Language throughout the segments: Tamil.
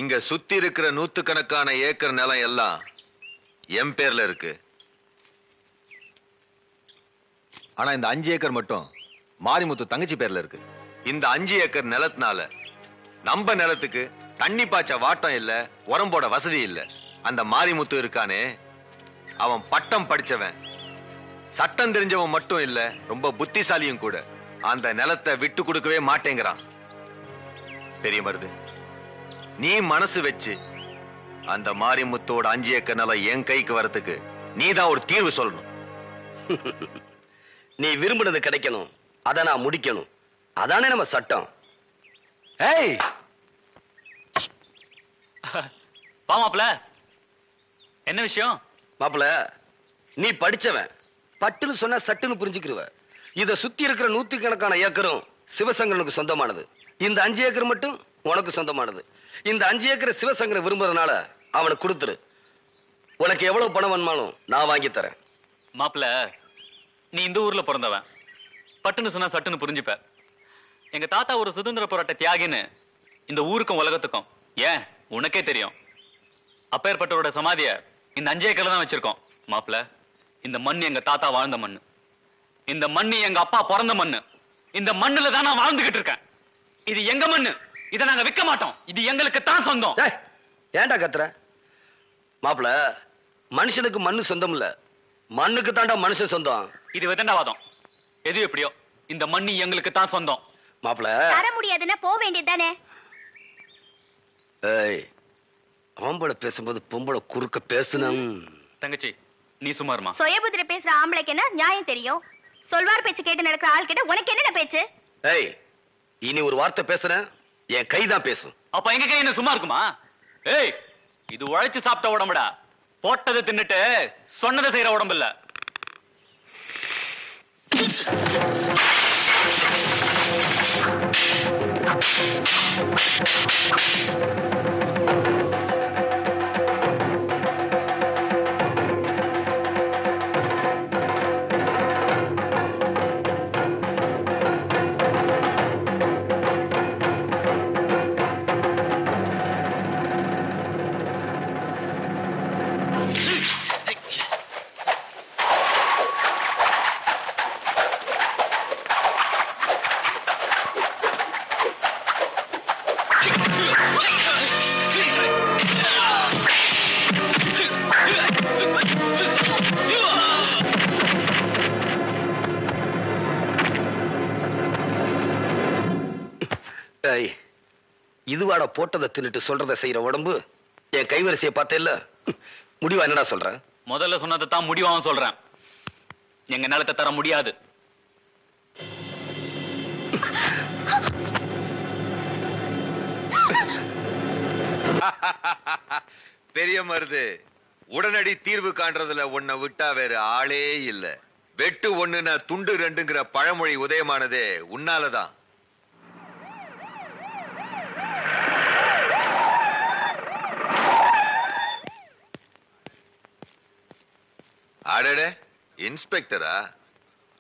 இங்க சுத்தி இருக்கிற நூத்துக்கணக்கான ஏக்கர் நிலம் எல்லாம் என் பேர்ல இருக்கு. ஆனா இந்த 5 ஏக்கர் மட்டும் மாரிமுத்து தங்கச்சி பேர்ல இருக்கு. இந்த 5 ஏக்கர் நிலத்தினால நம்ம நிலத்துக்கு தண்ணி பாய்ச்ச வாட்டம் இல்ல, உரம்போட வசதி இல்ல. அந்த மாரிமுத்து இருக்கானே, அவன் பட்டம் படிச்சவன், சட்டம் தெரிஞ்சவன் மட்டும் இல்ல, ரொம்ப புத்திசாலியும் கூட. அந்த நிலத்தை விட்டு கொடுக்கவே மாட்டேங்கிறான். பெரிய மருது, நீ மனசு வச்சு அந்த மாரிமுத்தோட 5 ஏக்கர் நிலம் என் கைக்கு வரத்துக்கு நீதான் ஒரு தீர்வு சொல்லணும். நீ விரும்பினது கிடைக்கணும், அத நான் முடிக்கணும். அதானே நம்ம சட்டம். ஏய் வா மாப்ள, என்ன விஷயம்? மாப்பிள, நீ படிச்சவன், பட்டுன்னு சொன்னா சட்டுன்னு புரிஞ்சுக்கிருவ. இத சுத்தி இருக்கிற 100கணக்கான ஏக்கரும் சிவசங்கரனுக்கு சொந்தமானது. இந்த 5 ஏக்கர் மட்டும் உனக்கு சொந்தமானது. இந்த 5 ஏக்கர் சிவசங்கரன் விரும்புறதுனால அவனுக்கு கொடுத்துரு. உனக்கு எவ்வளவு பணம் வேணுமாலும் நான் வாங்கி தரேன். மாப்ள, நீ இந்த ஊர்ல பிறந்தவன், பட்டுன்னு சொன்னா சட்டுன்னு புரிஞ்சுப்ப. எங்க தாத்தா ஒரு சுதந்திர போராட்ட தியாகின்னு இந்த ஊருக்கும் உலகத்துக்கும் ஏன் உனக்கே தெரியும். அப்பேற்பட்டவரோட சமாதிய இந்த 5 ஏக்கர்ல தான் வச்சிருக்கோம். மாப்ள, இந்த மண் எங்க தாத்தா வாழ்ந்த மண்ணு, இந்த மண்ணு எங்க அப்பா பிறந்த மண்ணு, இந்த மண்ணுல தான் நான் வாழ்ந்துகிட்டு இருக்கேன். இது எங்க மண்ணு, இதை நாங்க விற்க மாட்டோம். இது எங்களுக்கு தான் சொந்தம். ஏன்டா கத்துற? மாப்பிள, மனுஷனுக்கு மண்ணு சொந்தம் இல்ல, மண்ணுக்கு தாண்டா மனுஷன் சொந்தம். இது விதண்டாவாதம். எது எப்படியோ இந்த மண்ணு எங்களுக்கு தான் சொந்தம். மாப்பிள, தர முடியாதுன்னா போக வேண்டியதுதானே. ஏய், ஆம்பளை பேசும்போது பொம்பளை குறுக்க பேசணும். தங்கச்சி, நீ சுமாருமா? சுயபுத்திர பேசுற ஆம்பளைக்கு என்ன நியாயம் தெரியும்? சொல்வார் பேச்சு கேட்டு நடக்கிற ஆள் கிட்ட உனக்கு என்ன பேச்சு? ஏய், இனி ஒரு வார்த்தை பேசுறேன், என் கைதான் பேசும். அப்ப எங்க கை என்ன சும்மா இருக்குமா? ஏய், இது உழைச்சு சாப்பிட்ட உடம்புடா. போட்டதை தின்னுட்டு சொன்னதை செய்யற உடம்பு இல்ல. இதுவாட போட்டதை தின்னுட்டு சொல்றதை செய்யற உடம்பு. என் கைவரிசையை பார்த்த இல்ல, முடிவா என்னடா சொல்ற? முதல்ல சொன்னதை தான் முடிவாவும் சொல்றேன். எங்க நிலத்தை தர முடியாது. பெரிய மருது, உடனடி தீர்வு காண்றதுல உன்னை விட்டா வேற ஆளே இல்ல. வெட்டு ஒண்ணுன்னா துண்டு ரெண்டுங்கிற பழமொழி உதயமானதே உன்னாலதான். அடடே, இன்ஸ்பெக்டரா?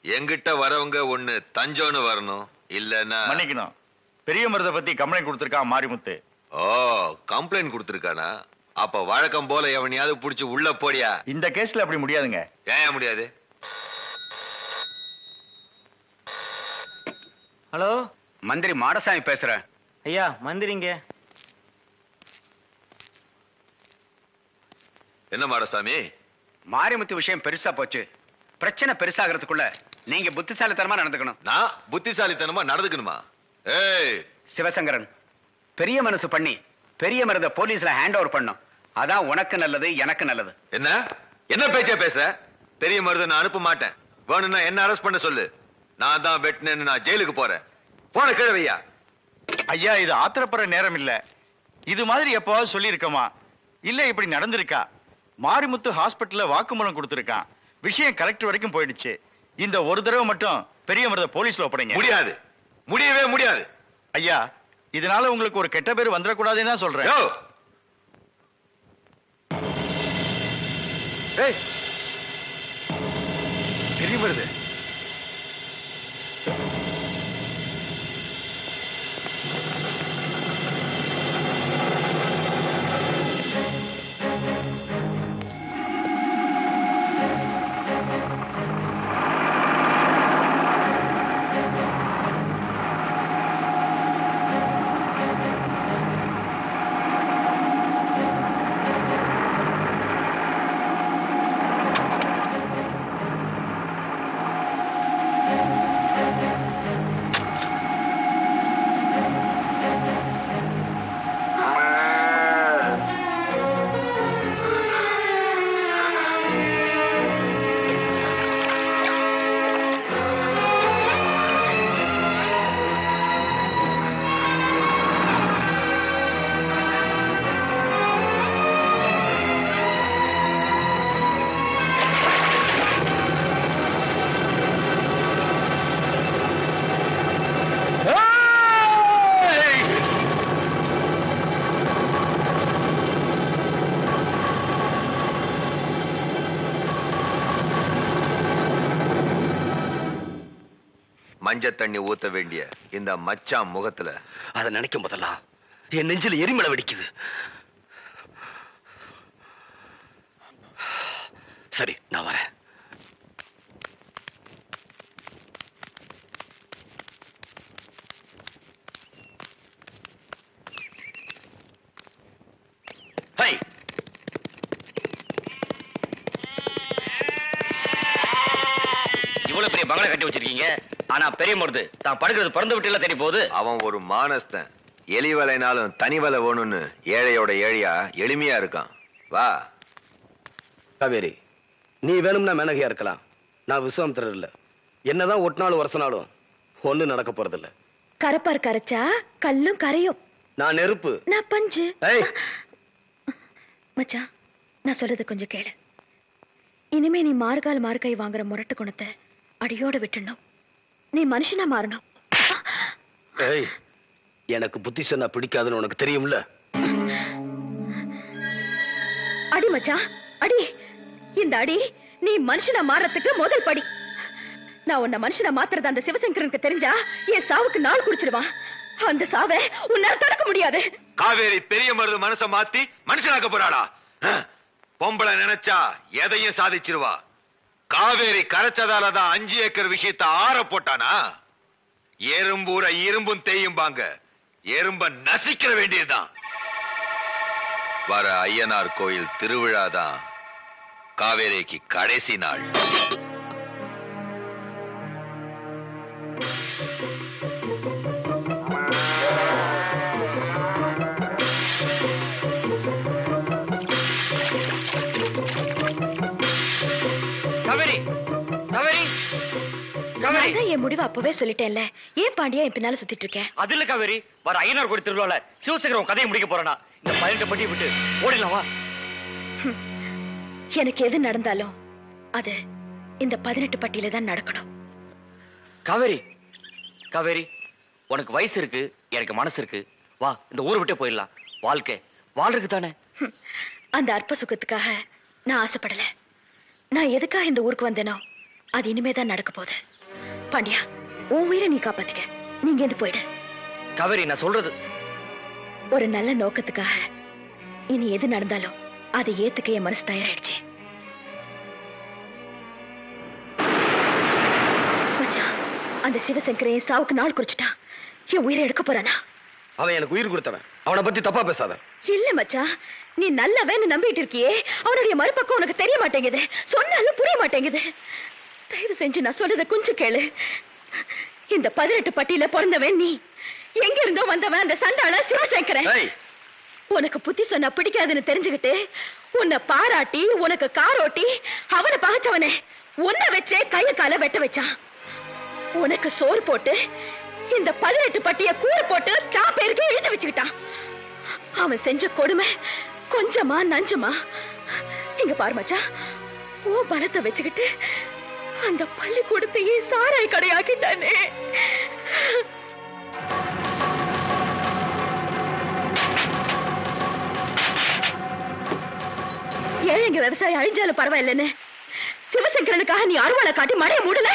எங்கிட்ட வரவங்க ஒண்ணு தஞ்சோன்னு வரணும், இல்லன்னா மன்னிக்கணும். பெரிய மருதை பத்தி கம்ப்ளைண்ட் கொடுத்திருக்கான் மாரிமுத்து. ஓ, கம்ப்ளைண்ட் கொடுத்திருக்கானா? அப்ப வழக்கம் போல எவனையாவது புடிச்சு உள்ள போடியா. இந்த கேஸ்ல அப்படி முடியாதுங்க. ஏன் முடியாது? ஹலோ, மந்திரி மாடசாமி பேசுறேன். ஐயா மந்திரிங்க. என்ன மாடசாமி? மாரிமுத்து விஷயம் பெருசா போச்சு. பிரச்சனை பெருசாகிறதுக்குள்ள நீங்க புத்திசாலித்தனமா நடந்துக்கணும். நான் புத்திசாலித்தனமா நடந்துக்கணுமா? ஏய் சிவசங்கரன், பெரிய மனசு பண்ணி பெரிய மருத போலீஸ்ல ஹேண்ட் ஓவர் பண்ணும். அதான் உனக்கு நல்லது, எனக்கு நல்லது. என்ன என்ன பேச்சா பேசுற? பெரிய மருத நான் அனுப்ப மாட்டேன். வேணும்னா என்ன அரெஸ்ட் பண்ண சொல்லு. நான் தான் வெட்டினேன்னு நான் ஜெயிலுக்கு போறேன். போன கிழவையா. ஐயா, இது ஆத்திரப்படுற நேரம் இல்ல. இது மாதிரி எப்பவாவது சொல்லி இருக்கமா? இல்ல இப்படி நடந்திருக்கா? மாரிமுத்து ஹாஸ்பிட்டல்ல வாக்குமூலம் கொடுத்திருக்கான். விஷயம் கலெக்டர் வரைக்கும் போயிடுச்சு. இந்த ஒரு தடவை மட்டும் பெரிய மருத போலீஸ்ல ஒப்படைங்க. முடியாது, முடியவே முடியாது. ஐயா, இதனால உங்களுக்கு ஒரு கெட்ட பேர் வந்துடக்கூடாதுன்னு தான் சொல்றேன். பெரிய மருது, மஞ்ச தண்ணி ஊத்த வேண்டிய இந்த மச்சான் முகத்துல அதை நினைக்கும் போதெல்லாம் என் நெஞ்சில எரிமலை வெடிக்குது. சரி, நான் வரேன். ஹை, இவ்வளவு பெரிய பங்களா கட்டி வச்சிருக்கீங்க, ஆனா பெரிய மருது தான் படுக்கிறது பிறந்த விட்டு தேடி போகுது. அவன் ஒரு மானஸ்தன். எலி வலைனாலும் தனி வலை வேணும்னு ஏழையோட ஏழையா எளிமையா இருக்கான். வா. காவேரி, நீ வேணும்னா மேனகையா இருக்கலாம், நான் விஸ்வாமித்திரர் இல்ல. என்னதான் ஒட்டினாலும் வருஷனாலும் ஒண்ணு நடக்க போறது இல்ல. கரப்பார் கரைச்சா கல்லும் கரையும். நான் நெருப்பு. நான் பஞ்சு. ஏய், மச்சான், நான் சொல்றத கொஞ்சம் கேளு. இனிமே நீ மார்கால் மார்கை வாங்குற முரட்டு குணத்தை அடியோட விட்டுணும். நீ மனுஷனா மாறணும். ஏய், எனக்கு புத்தி சொன்னா பிடிக்காதுன்னு உனக்கு தெரியும்ல. அடி மச்சான், அடி. இந்த அடி நீ மனுஷனா மாறத்துக்கு முதல் படி. நான் உன்னை மனுஷனா மாத்துறது அந்த சிவசங்கரனுக்கு தெரிஞ்சா என் சாவுக்கு நாள் குடிச்சிடுவான். அந்த சாவை உன்னால தடுக்க முடியாது. காவேரி பெரிய மருது மனச மாத்தி மனுஷனாக்க போறாளா? பொம்பளை நினைச்சா எதையும் சாதிச்சிருவா. காவேரி கரைச்சதாலதான் 5 ஏக்கர் விஷயத்தை ஆற போட்டானா? எறும்பூர இரும்பும் தேயும்பாங்க. எறும்ப நசிக்கிற வேண்டியதுதான். வர ஐயனார் கோயில் திருவிழாதான் காவேரிக்கு கடைசி நாள். காவேரி, காவேரி, காவேரி. நான் என் முடிவை அப்பவே சொல்லிட்டேன்ல. ஏன் பாண்டியா என் பின்னால சுத்திட்டு இருக்கேன்? அது இல்ல காவேரி, வர ஐயனார் கோயில் திருவிழால சிவசேகரம் கதையை முடிக்க போறானா? இந்த 18 பட்டியை விட்டு ஓடிடலாம் வா. எனக்கு எது நடந்தாலும் அது இந்த 18 பட்டியில தான் நடக்கணும். காவேரி, காவேரி, உனக்கு வயசு இருக்கு, எனக்கு மனசு இருக்கு. வா, இந்த ஊரை விட்டே போயிடலாம். வாழ்க்கை வாழ்றதுக்கு தானே. அந்த அற்ப சுகத்துக்காக நான் ஆசைப்படல. நான் எதுக்காக இந்த ஊருக்கு வந்தேனோ அது இனிமேதான் நடக்க போகுது. பாண்டியா, உன் உயிரை நீ காப்பாத்திக்க. நீங்க இருந்து போயிடு. காவேரி, நான் சொல்றது ஒரு நல்ல நோக்கத்துக்காக இனி எது நடந்தாலும் அதை ஏத்துக்க என் மனசு தயாராயிடுச்சு. மச்சான், அந்த சிவசங்கரை என் சாவுக்கு நாள் குறிச்சிட்டான். என் உயிரை எடுக்க போறானா? அவன் எனக்கு உயிர் கொடுத்தவன். அவனை பத்தி தப்பா பேசாத. இல்ல மச்சான், நீ நல்லவன்னு நம்பிட்டு இருக்கியே, அவனுடைய மறுபக்கம் உனக்கு தெரிய மாட்டேங்குது. சொன்னாலும் புரிய மாட்டேங்குது. தயவு செஞ்சு நான் சொல்றத கொஞ்சம் கேளு. இந்த 18 பட்டியில பிறந்தவன் நீ. எங்க இருந்தோ வந்தவன் அந்த சண்டாள சிவசங்கரன். உனக்கு புத்தி சொன்னா பிடிக்காதுன்னு தெரிஞ்சுக்கிட்டு உன்னை பாராட்டி உனக்கு காரோட்டி அவனை பகைச்சவனே உன்னை வச்சே கைய கால வெட்ட வச்சான். உனக்கு சோறு போட்டு இந்த 18 பட்டிய கூறு போட்டு தான் பேருக்கு எழுதி வச்சுக்கிட்டான். அவன் செஞ்ச கொடுமை கொஞ்சமா நஞ்சமா? இங்க பாரு மச்சான், ஓ பலத்தை வச்சுக்கிட்டு அந்த பள்ளிக்கூடத்தையே சாராய் கடையாக்கிட்டானே. ஏழைங்க விவசாயம் அழிஞ்சாலும் பரவாயில்லன்னு சிவசங்கரனுக்காக நீ அருவாளை காட்டி மழையை மூடல.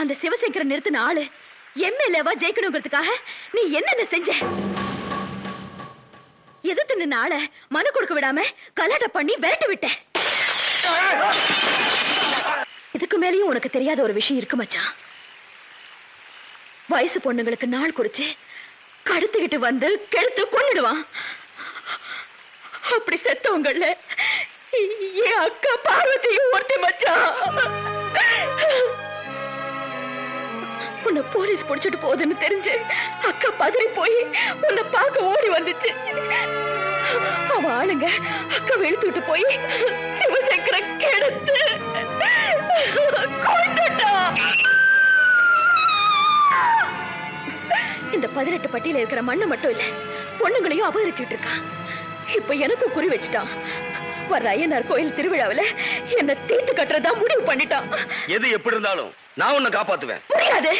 அந்த சிவசங்கரன் நிறுத்தின ஆளு எம்எல்ஏவா ஜெயிக்கணுங்கிறதுக்காக நீ என்னென்ன செஞ்ச? எதிர்த்து நின்ன ஆள மனு கொடுக்க விடாம கலாட்ட பண்ணி விரட்டி விட்ட. இதுக்கு மேலேயும் உனக்கு தெரியாத ஒரு விஷயம் இருக்கு மச்சான். வயசு பொண்ணுங்களுக்கு நாள் குறிச்சு கடத்திக்கிட்டு வந்து கெடுத்து கொன்னுடுவான். அப்படி செத்தவங்கள என் அக்கா பார்வதியும் ஒருத்தி மச்சான். உன்னை போலீஸ் பிடிச்சிட்டு போகுதுன்னு தெரிஞ்சு அக்கா பதறி போய் உன்னை பார்க்க ஓடி வந்துச்சு. அவ ஆளுங்க அக்கா வெளுத்துட்டு போய் சிவசங்கர கெடுத்து கொன்னுட்டா. இந்த 18 பட்டியில இருக்கிற மண்ணை மட்டும் இல்ல, பொண்ணுங்களையும் அபகரிச்சுட்டு இருக்கான். இப்ப எனக்கும் குறி வச்சுட்டான். வர்ற ஐயனார் கோயில் திருவிழாவில என்ன தீர்த்து கட்டுறதா முடிவு பண்ணிட்டான். எது எப்படி இருந்தாலும் நான் உன்னை காப்பாத்துவேன். முடியாது.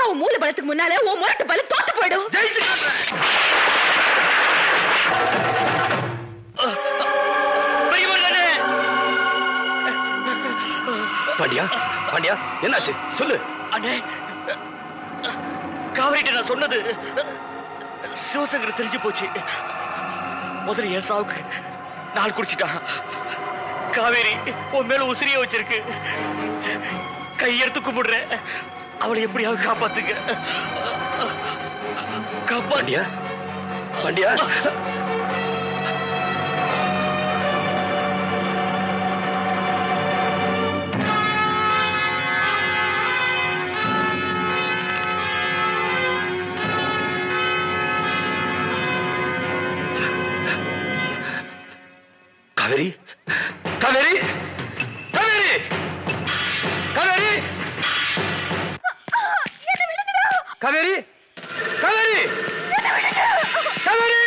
அவன் மூல பலத்துக்கு முன்னால உன் முரட்டு பலம் தோத்து போயிடும். ஜெயிச்சு காட்டுறேன். பாண்டியா பாண்டியா என்னாச்சு சொல்லு. அண்ணே, காவிரிட்ட நான் சொன்னது சிவசங்கர் தெரிஞ்சு போச்சு. முதல்ல என் சாவுக்கு நாள் குடிச்சிட்டான். காவேரி உன் மேல உசிரிய வச்சிருக்கு. கையெடுத்து கும்பிடுற, அவளை எப்படியாவது காப்பாத்துங்க. பாண்டியா பாண்டியா காவேரி காவேரி காவேரி காவேரி காவேரி காவேரி காவேரி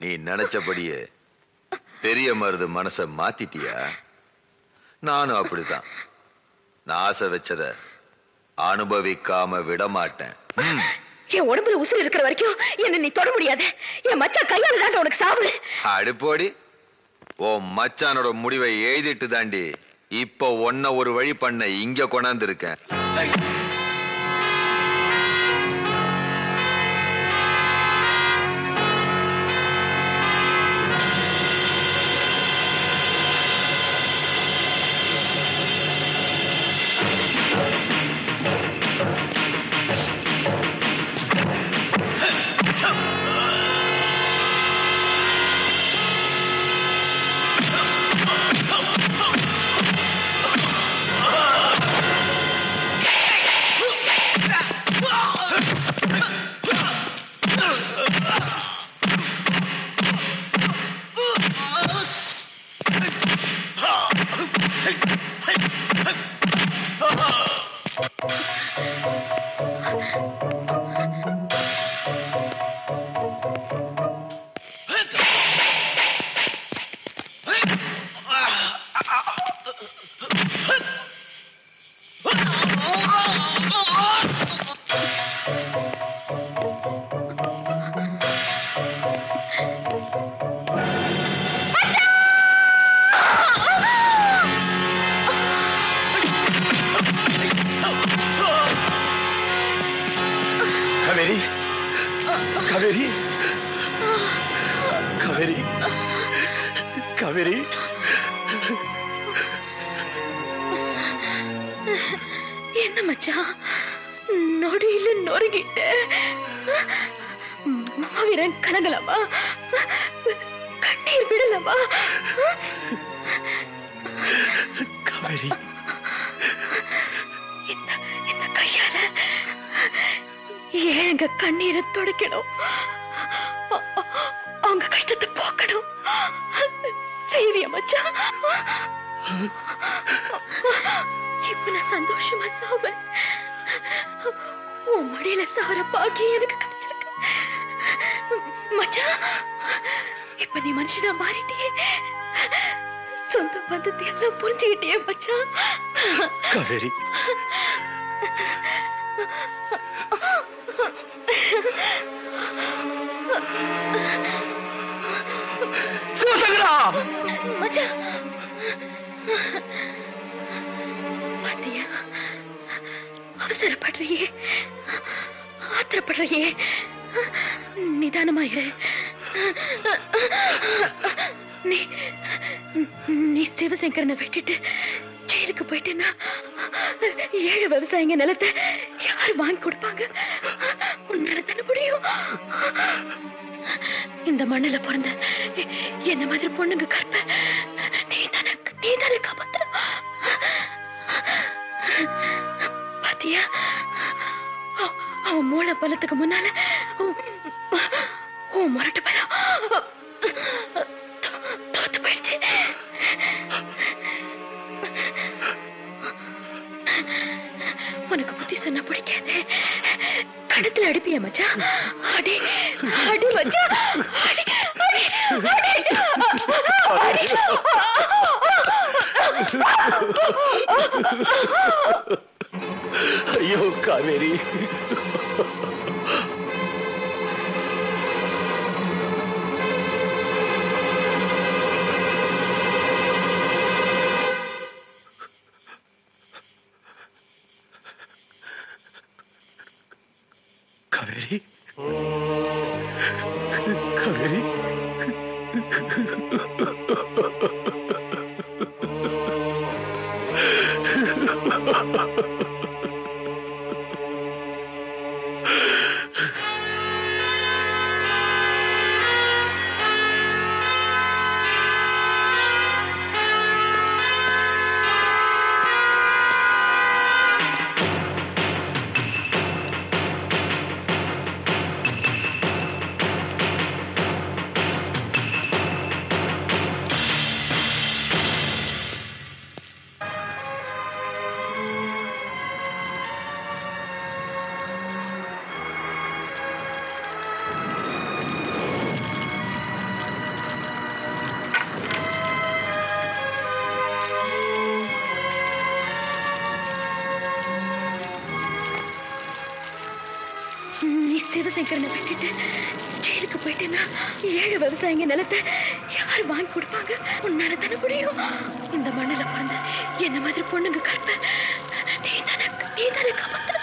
நீ நினைச்சபடியே பெரிய மருது மனச மாத்திட்டியா? நானும் அப்படித்தான். நான் ஆசை வச்சத அனுபவிக்காம விட மாட்டேன். என் உடம்புல உசுறு இருக்கிற வரைக்கும் என்ன நீ தொட முடியாது. என் மச்சான் கையால தாண்ட உனக்கு சாவு. அடுப்போடி, ஓ மச்சானோட முடிவை எழுதிட்டு தாண்டி இப்போ ஒன்ன ஒரு வழி பண்ண இங்க கொண்டாந்து இருக்கேன். காவேரி காவேரி காவேரி காவேரி என்ன மச்சான் நொடியில நொறுங்கிட்ட? மாவீரன் கலங்கலாமா? கண்ணீர் விடலாமா? காவேரி இந்த கையால ஏங்க கண்ணீரை துடைக்கணும், அவங்க கஷ்டத்தை போக்கணும். செய்வியா மச்சான்? இப்ப நான் சந்தோஷமா சாவேன். உன் மடியில சார பாக்கியம் எனக்கு கிடைச்சிருக்கு மச்சான். இப்ப நீ மனுஷனா மாறிட்டியே, சொந்த பந்தத்தை எல்லாம் புரிஞ்சுக்கிட்டியே மச்சான். காவேரி மச்சான் பாத்தியா, அவசரப்படுறியே, ஆத்திரப்படுறியே. நிதானமாயிரு. நீ சிவசங்கரனை வெட்டிட்டு ஜெயிலுக்கு போயிட்டேன்னா ஏழு விவசாயிங்க நிலத்தை யாரு வாங்கி கொடுப்பாங்க? உன்னால தானே முடியும். இந்த மண்ணுல பிறந்த என்ன மாதிரி பொண்ணுங்க கற்ப நீதானே காப்பாத்துற. பாத்தியா, அவன் மூளை பலத்துக்கு முன்னால உன் முரட்டு பலம் தோத்து போயிடுச்சு. உனக்கு புத்தி சொன்னா பிடிக்காது. கணத்துல அடிப்பிய மச்சான். அடி அடி மச்சான், அடி அடி அடி. ஐயோ காவேரி, காவேரி, காவேரி. நீ சிவசங்கரனை விட்டுட்டு ஜெயிலுக்கு போயிட்டேன்னா 7 விவசாயிங்க நிலத்தை யாரு வாங்கி கொடுப்பாங்க? உன்னால தானே முடியும். இந்த மண்ணுல பிறந்த என்ன மாதிரி பொண்ணுங்க கற்ப நீதானே காப்பாத்துற.